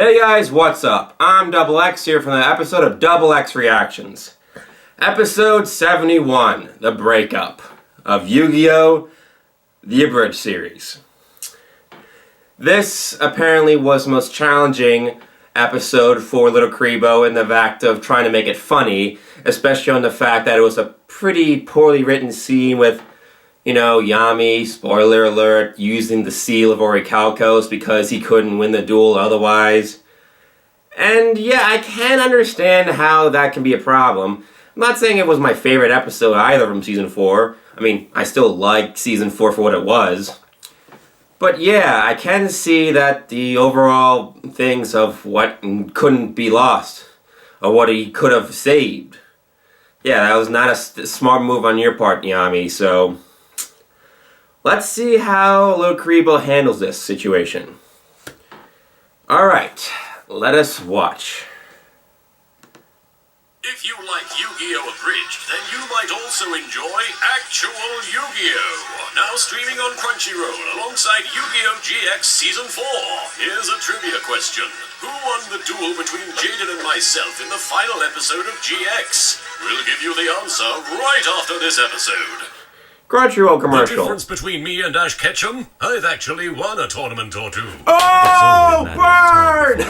Hey guys, what's up? I'm DoubleX here from the episode of DoubleX Reactions. Episode 71, the breakup of Yu-Gi-Oh! The Abridged series. This apparently was the most challenging episode for Little Karibo in the fact of trying to make it funny, especially on the fact that it was a pretty poorly written scene with, Yami, spoiler alert, using the seal of Orichalcos because he couldn't win the duel otherwise. And yeah, I can understand how that can be a problem. I'm not saying it was my favorite episode either from Season 4. I mean, I still like Season 4 for what it was. But yeah, I can see that the overall things of what couldn't be lost, or what he could have saved. Yeah, that was not a smart move on your part, Yami, so let's see how Little Karibo handles this situation. Alright, let us watch. If you like Yu-Gi-Oh! Abridged, then you might also enjoy Actual Yu-Gi-Oh! Now streaming on Crunchyroll alongside Yu-Gi-Oh! GX Season 4. Here's a trivia question. Who won the duel between Jaden and myself in the final episode of GX? We'll give you the answer right after this episode. Crunchyroll commercial. The difference between me and Ash Ketchum? I've actually won a tournament or two. Oh, bird!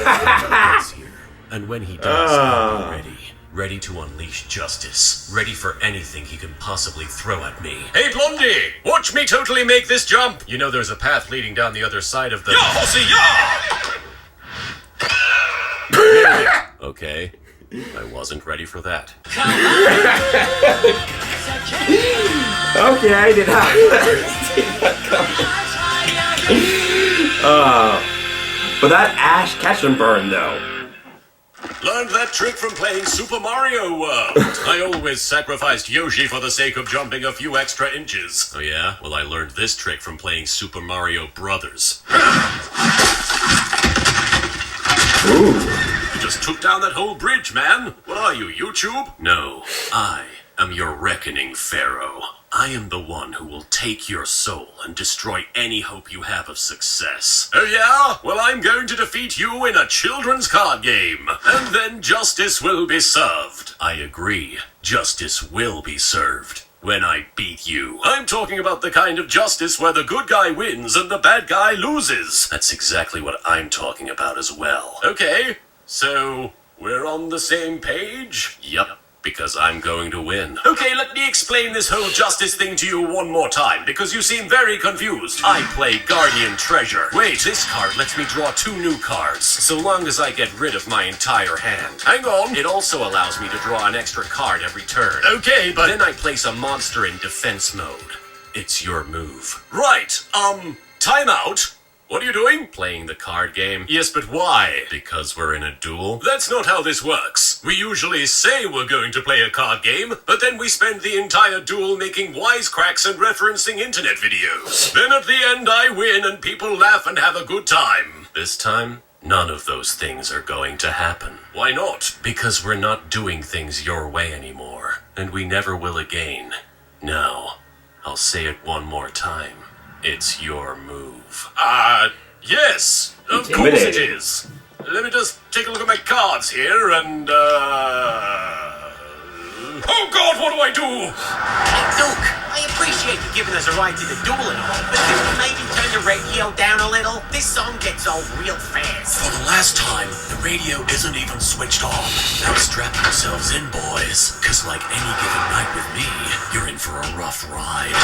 And when he does, I'll be ready. Ready to unleash justice. Ready for anything he can possibly throw at me. Hey, Blondie! Watch me totally make this jump! You know there's a path leading down the other side of the... Yeah, Hossy, yeah! Okay. I wasn't ready for that. Okay, I did not see that coming. But that Ash Ketchum burn, though. Learned that trick from playing Super Mario World. I always sacrificed Yoshi for the sake of jumping a few extra inches. Oh yeah? Well, I learned this trick from playing Super Mario Brothers. Ooh. You just took down that whole bridge, man. What are you, YouTube? No, I am your reckoning, Pharaoh. I am the one who will take your soul and destroy any hope you have of success. Oh yeah? Well, I'm going to defeat you in a children's card game. And then justice will be served. I agree. Justice will be served when I beat you. I'm talking about the kind of justice where the good guy wins and the bad guy loses. That's exactly what I'm talking about as well. Okay, so we're on the same page? Yup. Because I'm going to win. Okay, let me explain this whole justice thing to you one more time, because you seem very confused. I play Guardian Treasure. Wait, this card lets me draw 2 new cards, so long as I get rid of my entire hand. Hang on. It also allows me to draw an extra card every turn. Okay, but then I place a monster in defense mode. It's your move. Right, timeout. What are you doing? Playing the card game. Yes, but why? Because we're in a duel? That's not how this works. We usually say we're going to play a card game, but then we spend the entire duel making wisecracks and referencing internet videos. Then at the end I win and people laugh and have a good time. This time, none of those things are going to happen. Why not? Because we're not doing things your way anymore, and we never will again. Now, I'll say it one more time. It's your move. Yes, of course it is. Let me just take a look at my cards here and, oh God, what do I do? Hey, Duke, I appreciate you giving us a ride to the duel and all, but could you maybe turn the radio down a little? This song gets old real fast. For the last time, the radio isn't even switched off. Now strap yourselves in, boys, because like any given night with me, you're in for a rough ride.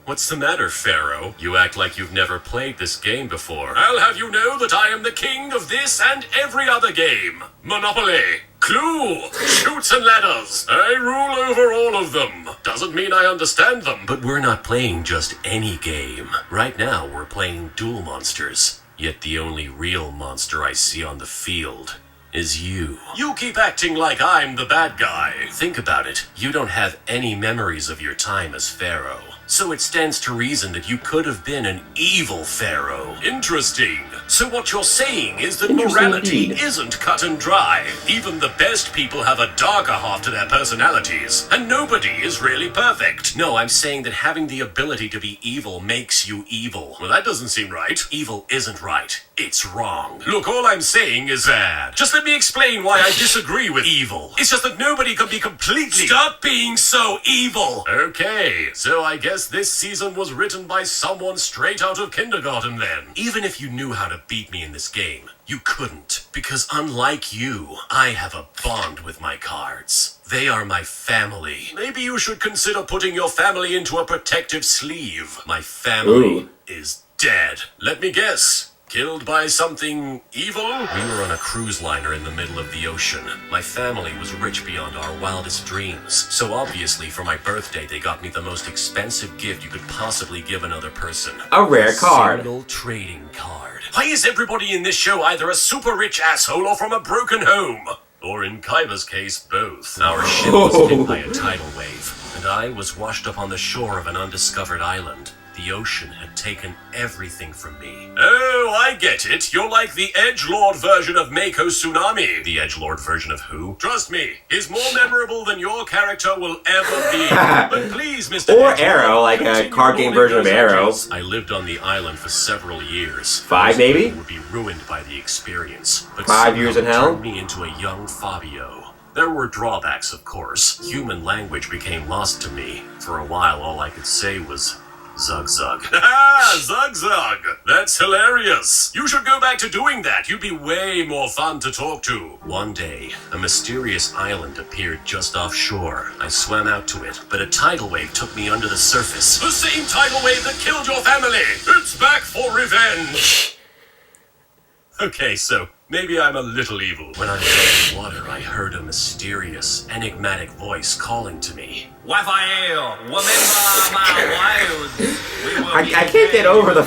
What's the matter, Pharaoh? You act like you've never played this game before. I'll have you know that I am the king of this and every other game. Monopoly, Clue, Chutes and Ladders. I rule over all of them. Doesn't mean I understand them. But we're not playing just any game. Right now, we're playing Duel Monsters. Yet the only real monster I see on the field is you. You keep acting like I'm the bad guy. Think about it. You don't have any memories of your time as Pharaoh. So it stands to reason that you could have been an evil Pharaoh. Interesting. So what you're saying is that morality isn't cut and dry. Even the best people have a darker half to their personalities, and nobody is really perfect. No, I'm saying that having the ability to be evil makes you evil. Well, that doesn't seem right. Evil isn't right. It's wrong. Look, all I'm saying is that... Just let me explain why I disagree with evil. It's just that nobody can be completely... Stop being so evil! Okay, so I guess this season was written by someone straight out of kindergarten then. Even if you knew how to beat me in this game, you couldn't. Because unlike you, I have a bond with my cards. They are my family. Maybe you should consider putting your family into a protective sleeve. My family is dead. Let me guess. Killed by something evil? We were on a cruise liner in the middle of the ocean. My family was rich beyond our wildest dreams. So obviously for my birthday they got me the most expensive gift you could possibly give another person. A rare card. A single trading card. Why is everybody in this show either a super rich asshole or from a broken home? Or in Kaiba's case, both. Our ship was hit by a tidal wave, and I was washed up on the shore of an undiscovered island. The ocean had taken everything from me. Oh, I get it. You're like the edgelord version of Mako Tsunami. The edgelord version of who? Trust me, he's more memorable than your character will ever be. But please, Mr. Or Edgelord, Arrow, like a card game version of Arrow. I lived on the island for several years. 5 maybe? Would be ruined by the experience. But 5 years in hell? Turned me into a young Fabio. There were drawbacks, of course. Human language became lost to me. For a while, all I could say was... Zug Zug. Ah, Zug Zug! That's hilarious! You should go back to doing that. You'd be way more fun to talk to. One day, a mysterious island appeared just offshore. I swam out to it, but a tidal wave took me under the surface. The same tidal wave that killed your family! It's back for revenge! Okay, so... maybe I'm a little evil. When I was underwater, I heard a mysterious, enigmatic voice calling to me. Raphael, remember my wild. I can't get over the...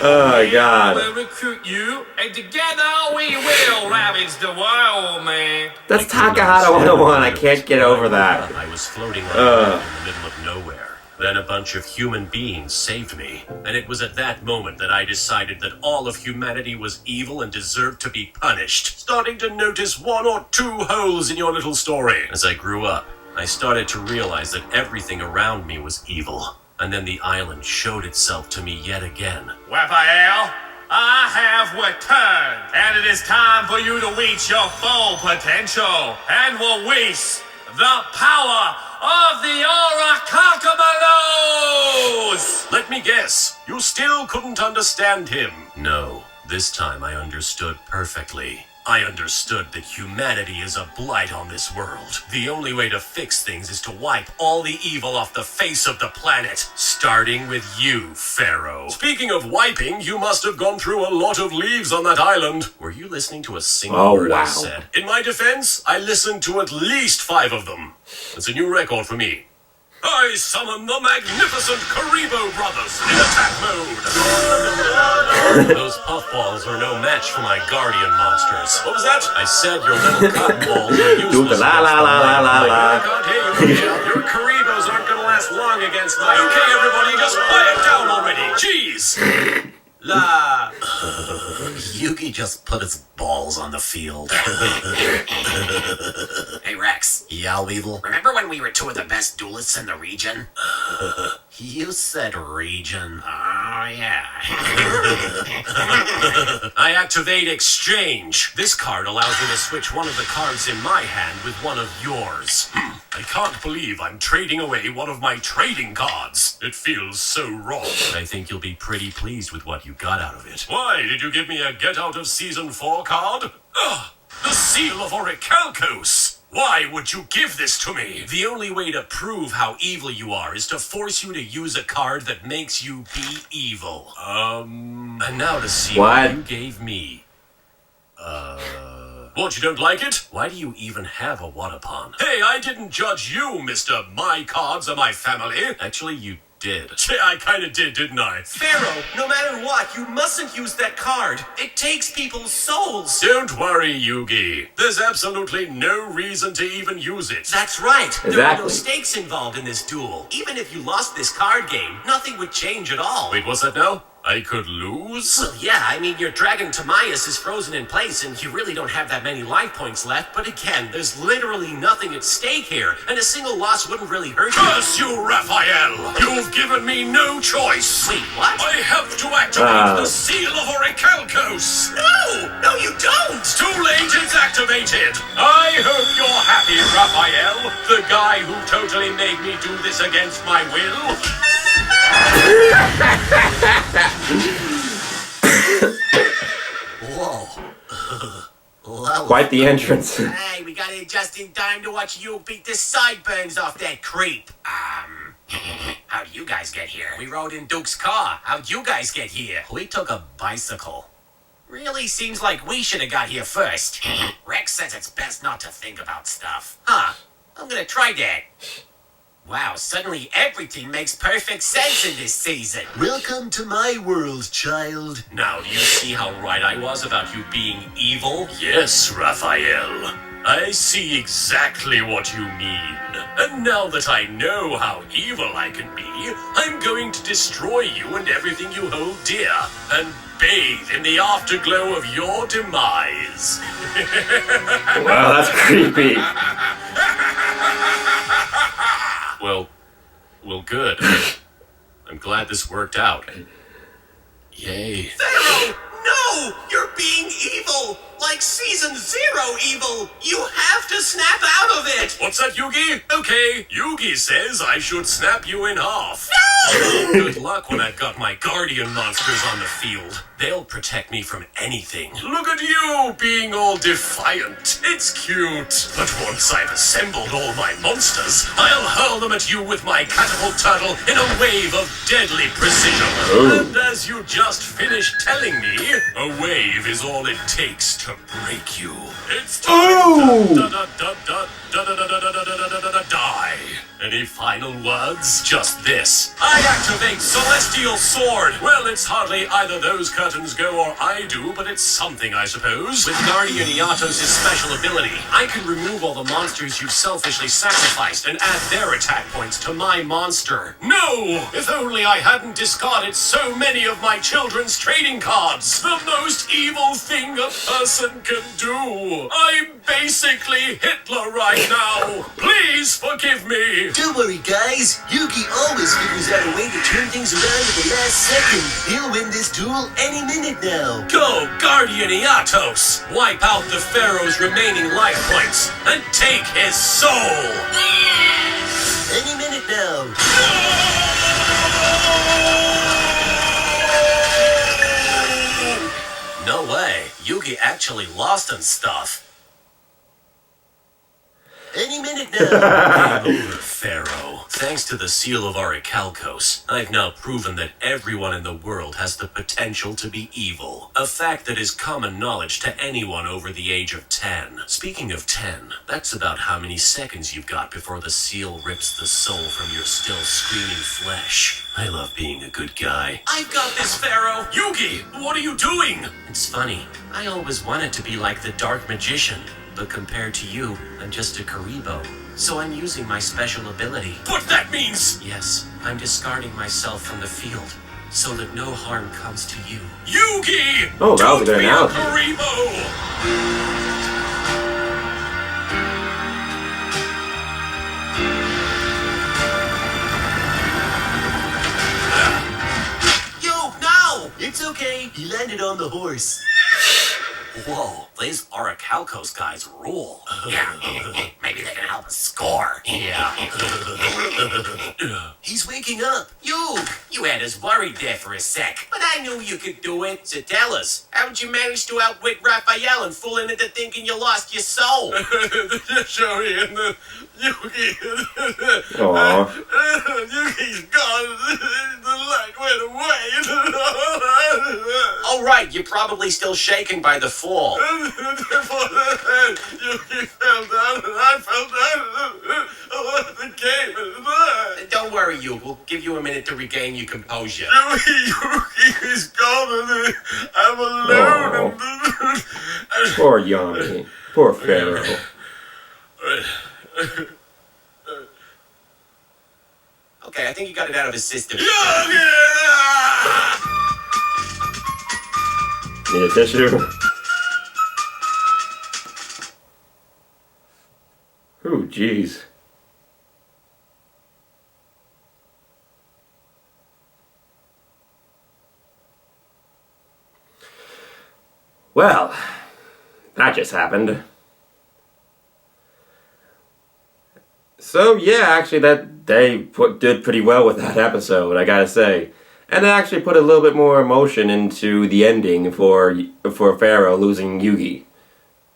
Oh, God. We'll recruit you, and together we will ravage the world, man. That's Takahata 101. I can't get over that. I was floating on in the middle of nowhere. Then a bunch of human beings saved me, and it was at that moment that I decided that all of humanity was evil and deserved to be punished. Starting to notice 1 or 2 holes in your little story. As I grew up, I started to realize that everything around me was evil, and then the island showed itself to me yet again. Raphael, I have returned, and it is time for you to reach your full potential and release the power of the Oracalcamalos! Let me guess, you still couldn't understand him. No, this time I understood perfectly. I understood that humanity is a blight on this world. The only way to fix things is to wipe all the evil off the face of the planet, starting with you, Pharaoh. Speaking of wiping, you must have gone through a lot of leaves on that island. Were you listening to a single word I said? In my defense, I listened to at least 5 of them. It's a new record for me. I summon the magnificent Karibo brothers in attack mode! Those puffballs are no match for my guardian monsters. What was that? I said your little cotton balls are useless. I can't hear you. Your Karibos aren't gonna last long against my... Okay, everybody, just quiet down already! Jeez! La... Yugi just put his balls on the field. Hey, Rex. Yeah, Weevil? Remember when we were 2 of the best duelists in the region? You said region. Oh, yeah. I activate exchange. This card allows me to switch one of the cards in my hand with one of yours. I can't believe I'm trading away one of my trading cards. It feels so wrong. I think you'll be pretty pleased with what you got out of it. Why, did you give me a get out of season 4 card? Ugh, the seal of Orichalcos. Why would you give this to me? The only way to prove how evil you are is to force you to use a card that makes you be evil. And now to see what you gave me. What, you don't like it? Why do you even have a Watapan? Hey, I didn't judge you, Mr. My Cards Are My Family. Actually, you did. Yeah, I kinda did, didn't I? Pharaoh, no matter what, you mustn't use that card. It takes people's souls. Don't worry, Yugi. There's absolutely no reason to even use it. That's right. There are no Exactly. stakes involved in this duel. Even if you lost this card game, nothing would change at all. Wait, what's that now? I could lose? Well, yeah, I mean, your Dragon Timaeus is frozen in place, and you really don't have that many life points left. But again, there's literally nothing at stake here, and a single loss wouldn't really hurt you. Curse you, Raphael! You've given me no choice! Wait, what? I have to activate the Seal of Orichalcos! No, you don't! Too late, it's activated! I hope you're happy, Raphael, the guy who totally made me do this against my will. Whoa. Quite the entrance. Hey, we got here just in time to watch you beat the sideburns off that creep. How'd you guys get here? We rode in Duke's car. How'd you guys get here? We took a bicycle. Really seems like we should have got here first. Rex says it's best not to think about stuff. Huh. I'm gonna try that. Wow, suddenly everything makes perfect sense in this season. Welcome to my world, child. Now, do you see how right I was about you being evil? Yes, Raphael. I see exactly what you mean. And now that I know how evil I can be, I'm going to destroy you and everything you hold dear, and bathe in the afterglow of your demise. Wow, that's creepy. Well, good. I'm glad this worked out. Yay. Pharaoh, no! You're being evil! Like Season 0 evil! You have to snap out of it! What's that, Yugi? Okay, Yugi says I should snap you in half. No! Good luck when I've got my guardian monsters on the field. They'll protect me from anything. Look at you being all defiant. It's cute. But once I've assembled all my monsters, I'll hurl them at you with my catapult turtle in a wave of deadly precision. Ooh. And as you just finished telling me, a wave is all it takes to break you. It's time to die. Any final words? Just this. I activate Celestial Sword. Well, it's hardly either those curtains go or I do, but it's something, I suppose. With Guardian Iatos' special ability, I can remove all the monsters you selfishly sacrificed and add their attack points to my monster. No! If only I hadn't discarded so many of my children's trading cards. The most evil thing a person can do. I'm basically Hitler right now. Please forgive me. Don't worry, guys. Yugi always figures out a way to turn things around at the last second. He'll win this duel any minute now. Go, Guardian Iatos! Wipe out the Pharaoh's remaining life points and take his soul! Any minute now. No way. Yugi actually lost and stuff. Any minute now. Game over, Pharaoh. Thanks to the Seal of Orichalcos, I've now proven that everyone in the world has the potential to be evil. A fact that is common knowledge to anyone over the age of 10. Speaking of 10, that's about how many seconds you've got before the seal rips the soul from your still screaming flesh. I love being a good guy. I've got this, Pharaoh! Yugi, what are you doing? It's funny. I always wanted to be like the Dark Magician. But compared to you, I'm just a Karibo. So I'm using my special ability. But that means... Yes, I'm discarding myself from the field, so that no harm comes to you. Yugi! Oh, that was a good Don't be analogy. Karibo! Yo, no! It's okay. He landed on the horse. Whoa, these Orichalcos guys rule. Yeah, maybe they can help us score. Yeah. He's waking up. You had us worried there for a sec. But I knew you could do it. So tell us, how'd you manage to outwit Raphael and fool him into thinking you lost your soul? Showy and the Yugi. Aw. Yugi's gone. The light went away. Oh, right, you're probably still shaken by the fall. Yugi fell down and I fell down. I lost the game. don't worry, you. We'll give you a minute to regain your composure. Yugi is gone and I'm alone. Poor Yami. Poor Pharaoh. Okay, I think you got it out of his system. Need a tissue? Ooh, jeez. Well, that just happened. So yeah, actually they did pretty well with that episode, I gotta say. And they actually put a little bit more emotion into the ending for Pharaoh losing Yugi.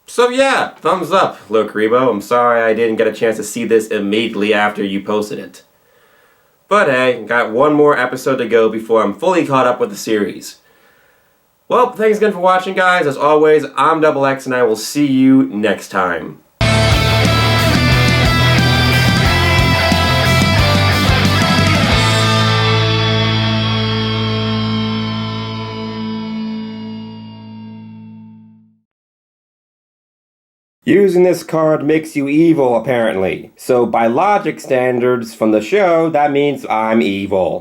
So yeah, thumbs up, Lil Karibo. I'm sorry I didn't get a chance to see this immediately after you posted it. But hey, got one more episode to go before I'm fully caught up with the series. Well, thanks again for watching, guys. As always, I'm DoubleX, and I will see you next time. Using this card makes you evil, apparently. So by logic standards from the show, that means I'm evil.